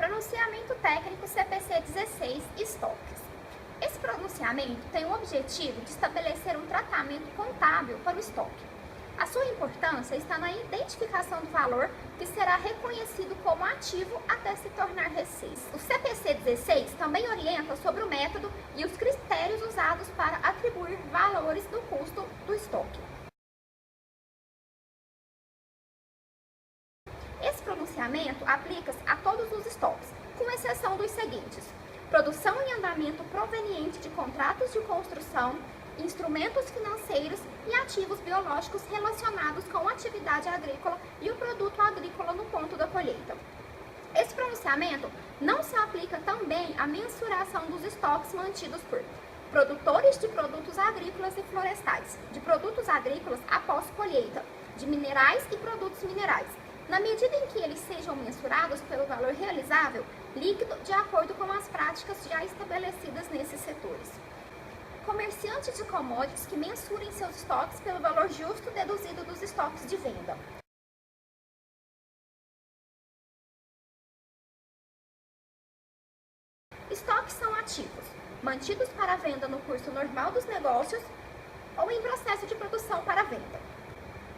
Pronunciamento Técnico CPC 16, Estoques. Esse pronunciamento tem o objetivo de estabelecer um tratamento contábil para o estoque. A sua importância está na identificação do valor que será reconhecido como ativo até se tornar receita. O CPC 16 também orienta sobre o método e os critérios usados para atribuir valores do custo do estoque. Esse pronunciamento aplica-se a todos os estoques, com exceção dos seguintes: produção em andamento proveniente de contratos de construção, instrumentos financeiros e ativos biológicos relacionados com a atividade agrícola e o produto agrícola no ponto da colheita. Esse pronunciamento não se aplica também à mensuração dos estoques mantidos por produtores de produtos agrícolas e florestais, de produtos agrícolas após colheita, de minerais e produtos minerais, na medida em que eles sejam mensurados pelo valor realizável líquido de acordo com as práticas já estabelecidas nesses setores. Comerciantes de commodities que mensurem seus estoques pelo valor justo deduzido dos estoques de venda. Estoques são ativos, mantidos para venda no curso normal dos negócios ou em processo de produção para venda,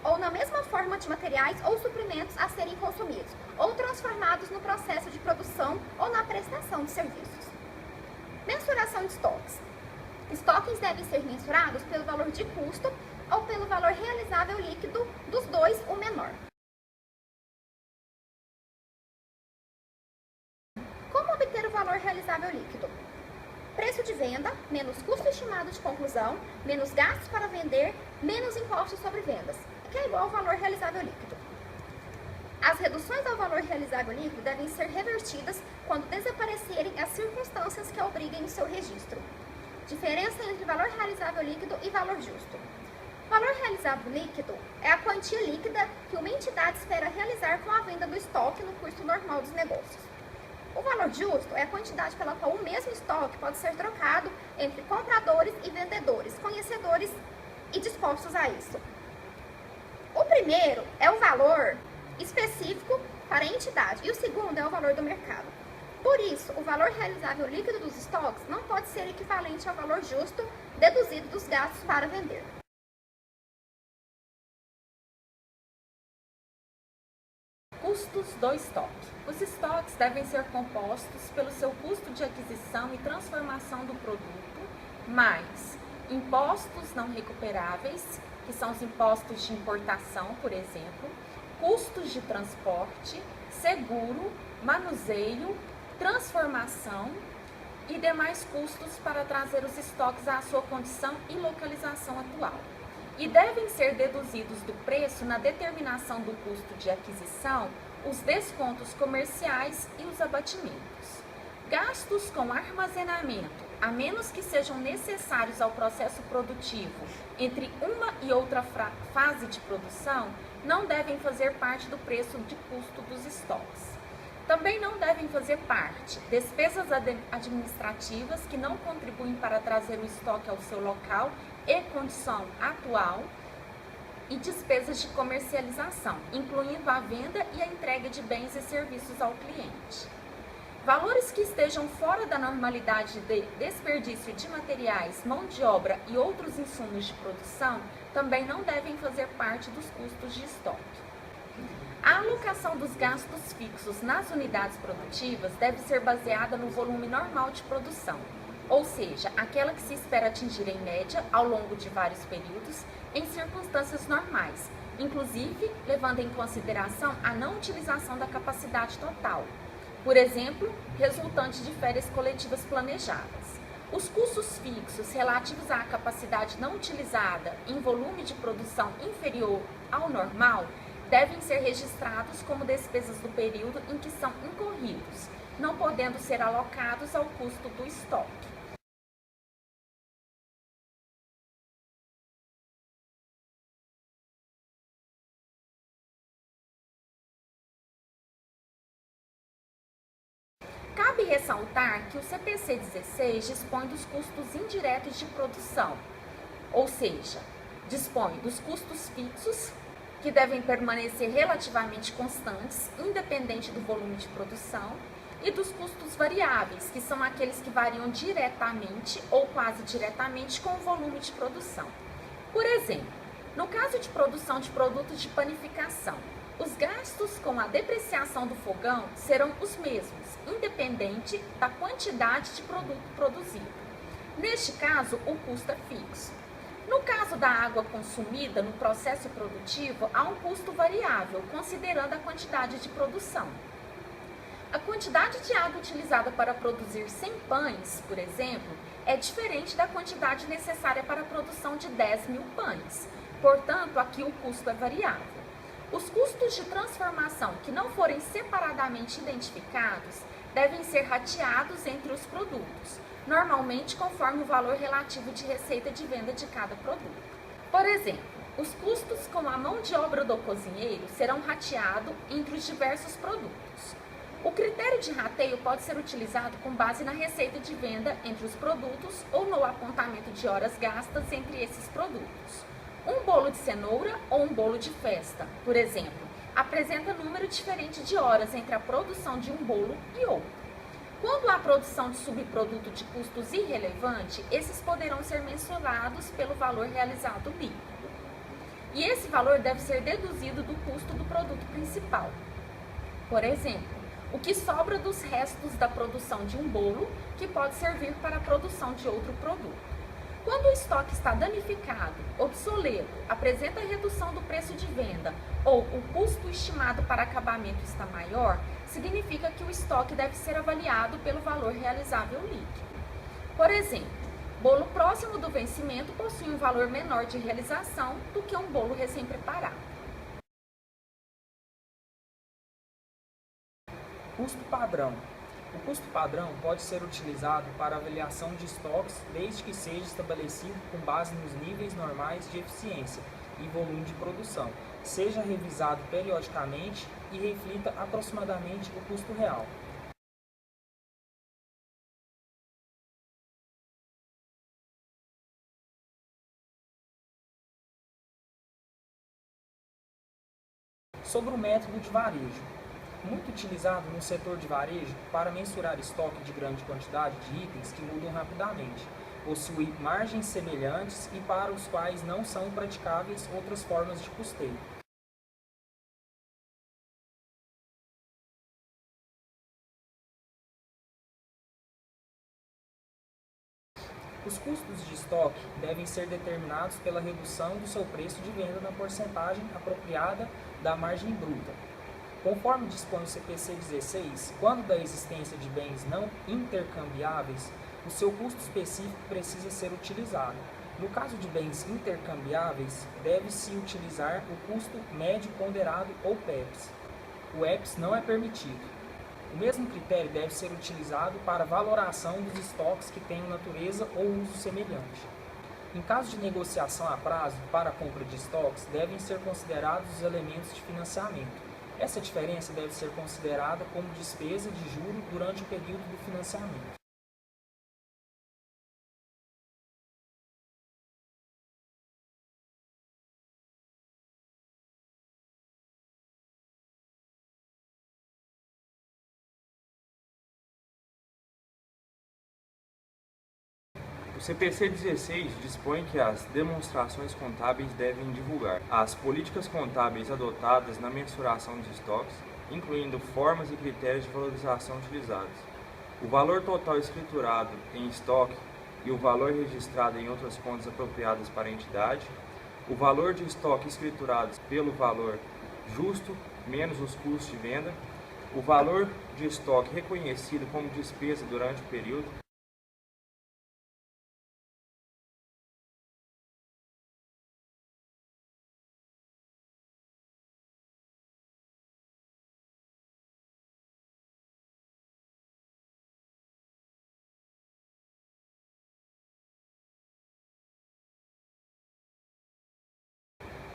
ou na mesma forma de materiais ou suprimentos a serem consumidos, ou transformados no processo de produção ou na prestação de serviços. Mensuração de estoques. Estoques devem ser mensurados pelo valor de custo ou pelo valor realizável líquido, dos dois o menor. Como obter o valor realizável líquido? Preço de venda, menos custo estimado de conclusão, menos gastos para vender, menos impostos sobre vendas, que é igual ao valor realizável líquido. As reduções ao valor realizável líquido devem ser revertidas quando desaparecerem as circunstâncias que obriguem o seu registro. Diferença entre valor realizável líquido e valor justo. Valor realizável líquido é a quantia líquida que uma entidade espera realizar com a venda do estoque no curso normal dos negócios. O valor justo é a quantidade pela qual o mesmo estoque pode ser trocado entre compradores e vendedores, conhecedores e dispostos a isso. O primeiro é o valor específico para a entidade e o segundo é o valor do mercado. Por isso, o valor realizável líquido dos estoques não pode ser equivalente ao valor justo deduzido dos gastos para vender. Custos do estoque. Os estoques devem ser compostos pelo seu custo de aquisição e transformação do produto, mais impostos não recuperáveis, que são os impostos de importação, por exemplo, custos de transporte, seguro, manuseio, transformação e demais custos para trazer os estoques à sua condição e localização atual. E devem ser deduzidos do preço na determinação do custo de aquisição os descontos comerciais e os abatimentos. Gastos com armazenamento, a menos que sejam necessários ao processo produtivo entre uma e outra fase de produção, não devem fazer parte do preço de custo dos estoques. Também não devem fazer parte despesas administrativas que não contribuem para trazer o estoque ao seu local e condição atual e despesas de comercialização, incluindo a venda e a entrega de bens e serviços ao cliente. Valores que estejam fora da normalidade de desperdício de materiais, mão de obra e outros insumos de produção também não devem fazer parte dos custos de estoque. A alocação dos gastos fixos nas unidades produtivas deve ser baseada no volume normal de produção, ou seja, aquela que se espera atingir em média ao longo de vários períodos em circunstâncias normais, inclusive levando em consideração a não utilização da capacidade total, por exemplo, resultante de férias coletivas planejadas. Os custos fixos relativos à capacidade não utilizada em volume de produção inferior ao normal devem ser registrados como despesas do período em que são incorridos, não podendo ser alocados ao custo do estoque. Cabe ressaltar que o CPC 16 dispõe dos custos indiretos de produção, ou seja, dispõe dos custos fixos, que devem permanecer relativamente constantes, independente do volume de produção, e dos custos variáveis, que são aqueles que variam diretamente ou quase diretamente com o volume de produção. Por exemplo, no caso de produção de produtos de panificação, os gastos com a depreciação do fogão serão os mesmos, independente da quantidade de produto produzido. Neste caso, o custo é fixo. No caso da água consumida no processo produtivo, há um custo variável, considerando a quantidade de produção. A quantidade de água utilizada para produzir 100 pães, por exemplo, é diferente da quantidade necessária para a produção de 10.000 pães. Portanto, aqui o custo é variável. Os custos de transformação que não forem separadamente identificados devem ser rateados entre os produtos, normalmente conforme o valor relativo de receita de venda de cada produto. Por exemplo, os custos com a mão de obra do cozinheiro serão rateados entre os diversos produtos. O critério de rateio pode ser utilizado com base na receita de venda entre os produtos ou no apontamento de horas gastas entre esses produtos. Um bolo de cenoura ou um bolo de festa, por exemplo, apresenta número diferente de horas entre a produção de um bolo e outro. Quando há produção de subproduto de custos irrelevante, esses poderão ser mensurados pelo valor realizado líquido. E esse valor deve ser deduzido do custo do produto principal. Por exemplo, o que sobra dos restos da produção de um bolo, que pode servir para a produção de outro produto. Quando o estoque está danificado, obsoleto, apresenta redução do preço de venda ou o custo estimado para acabamento está maior, significa que o estoque deve ser avaliado pelo valor realizável líquido. Por exemplo, bolo próximo do vencimento possui um valor menor de realização do que um bolo recém-preparado. Custo padrão. O custo padrão pode ser utilizado para avaliação de estoques desde que seja estabelecido com base nos níveis normais de eficiência e volume de produção, seja revisado periodicamente e reflita aproximadamente o custo real. Sobre o método de varejo. Muito utilizado no setor de varejo para mensurar estoque de grande quantidade de itens que mudam rapidamente, possui margens semelhantes e para os quais não são praticáveis outras formas de custeio. Os custos de estoque devem ser determinados pela redução do seu preço de venda na porcentagem apropriada da margem bruta. Conforme dispõe o CPC 16, quando da existência de bens não intercambiáveis, o seu custo específico precisa ser utilizado. No caso de bens intercambiáveis, deve-se utilizar o custo médio ponderado ou PEPS. O EPS não é permitido. O mesmo critério deve ser utilizado para valoração dos estoques que tenham natureza ou uso semelhante. Em caso de negociação a prazo para a compra de estoques, devem ser considerados os elementos de financiamento. Essa diferença deve ser considerada como despesa de juro durante o período do financiamento. O CPC 16 dispõe que as demonstrações contábeis devem divulgar as políticas contábeis adotadas na mensuração dos estoques, incluindo formas e critérios de valorização utilizados, o valor total escriturado em estoque e o valor registrado em outras contas apropriadas para a entidade, o valor de estoque escriturado pelo valor justo menos os custos de venda, o valor de estoque reconhecido como despesa durante o período,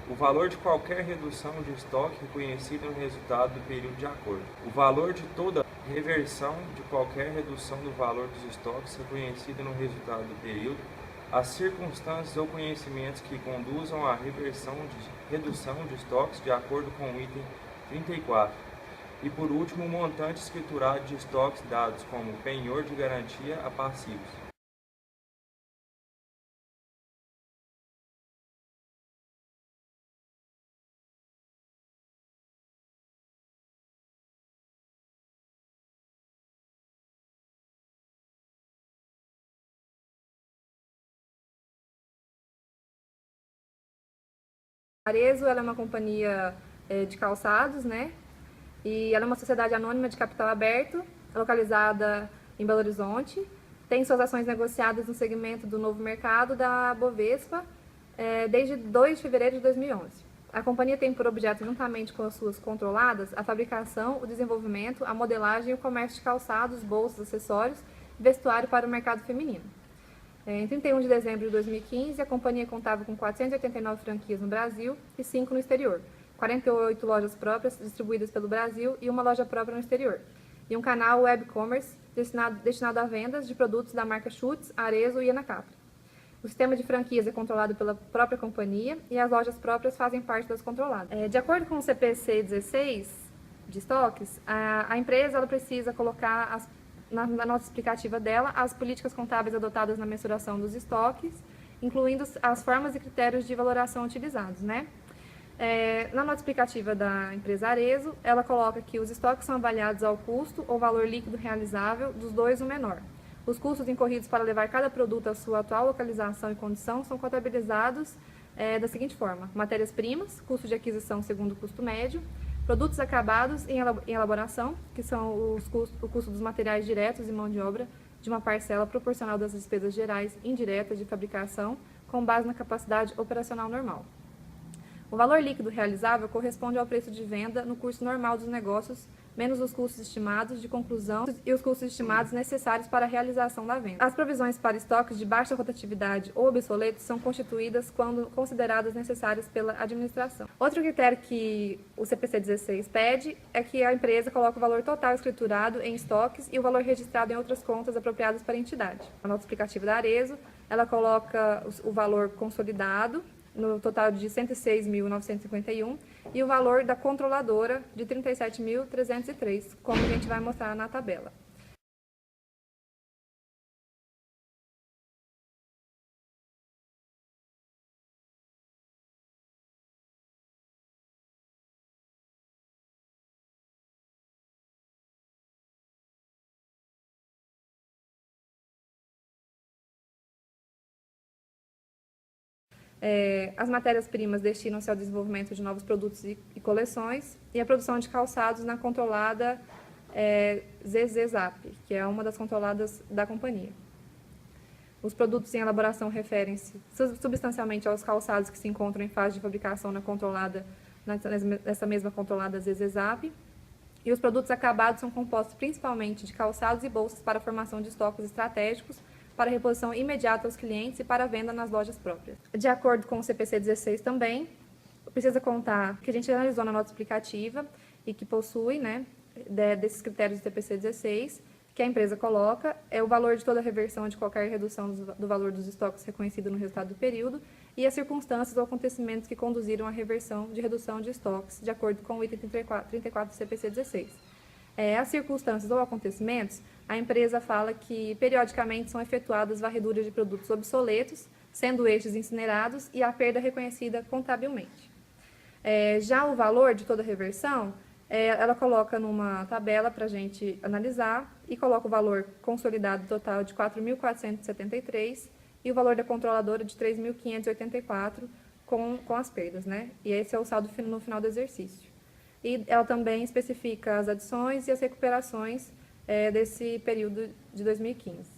o valor de qualquer redução de estoque reconhecida no resultado do período de acordo, o valor de toda reversão de qualquer redução do valor dos estoques reconhecida no resultado do período, as circunstâncias ou conhecimentos que conduzam à redução de estoques de acordo com o item 34, E por último, o montante escriturado de estoques dados como penhor de garantia a passivos. Arezzo, ela é uma companhia de calçados, né? E ela é uma sociedade anônima de capital aberto, localizada em Belo Horizonte. Tem suas ações negociadas no segmento do novo mercado da Bovespa desde 2 de fevereiro de 2011. A companhia tem por objeto, juntamente com as suas controladas, a fabricação, o desenvolvimento, a modelagem e o comércio de calçados, bolsas, acessórios e vestuário para o mercado feminino. Em 31 de dezembro de 2015, a companhia contava com 489 franquias no Brasil e 5 no exterior, 48 lojas próprias distribuídas pelo Brasil e uma loja própria no exterior, e um canal web commerce destinado a vendas de produtos da marca Schutz, Arezzo e Anacapri. O sistema de franquias é controlado pela própria companhia e as lojas próprias fazem parte das controladas. De acordo com o CPC 16 de estoques, a empresa ela precisa colocar na nota explicativa dela as políticas contábeis adotadas na mensuração dos estoques, incluindo as formas e critérios de valoração utilizados, né? Na nota explicativa da empresa Arezzo, ela coloca que os estoques são avaliados ao custo ou valor líquido realizável dos dois o menor. Os custos incorridos para levar cada produto à sua atual localização e condição são contabilizados da seguinte forma: matérias-primas, custo de aquisição segundo o custo médio, produtos acabados em elaboração, que são o custo dos materiais diretos e mão de obra de uma parcela proporcional das despesas gerais indiretas de fabricação, com base na capacidade operacional normal. O valor líquido realizável corresponde ao preço de venda no curso normal dos negócios, menos os custos estimados de conclusão e os custos estimados necessários para a realização da venda. As provisões para estoques de baixa rotatividade ou obsoletos são constituídas quando consideradas necessárias pela administração. Outro critério que o CPC 16 pede é que a empresa coloque o valor total escriturado em estoques e o valor registrado em outras contas apropriadas para a entidade. A nota explicativa da Arezzo, ela coloca o valor consolidado no total de 106.951 e o valor da controladora de 37.303, como a gente vai mostrar na tabela. As matérias-primas destinam-se ao desenvolvimento de novos produtos e coleções e a produção de calçados na controlada ZZZap, que é uma das controladas da companhia. Os produtos em elaboração referem-se substancialmente aos calçados que se encontram em fase de fabricação nessa mesma controlada ZZZap. E os produtos acabados são compostos principalmente de calçados e bolsas para a formação de estoques estratégicos, para reposição imediata aos clientes e para venda nas lojas próprias. De acordo com o CPC 16 também, precisa contar que a gente analisou na nota explicativa e que possui, né, desses critérios do CPC 16, que a empresa coloca, é o valor de toda reversão de qualquer redução do valor dos estoques reconhecido no resultado do período e as circunstâncias ou acontecimentos que conduziram à reversão de redução de estoques, de acordo com o item 34 do CPC 16. As circunstâncias ou acontecimentos, a empresa fala que periodicamente são efetuadas varreduras de produtos obsoletos, sendo estes incinerados e a perda reconhecida contabilmente. Já o valor de toda reversão, ela coloca numa tabela para a gente analisar e coloca o valor consolidado total de 4.473 e o valor da controladora de 3.584 com as perdas, né? E esse é o saldo no final do exercício. E ela também especifica as adições e as recuperações desse período de 2015.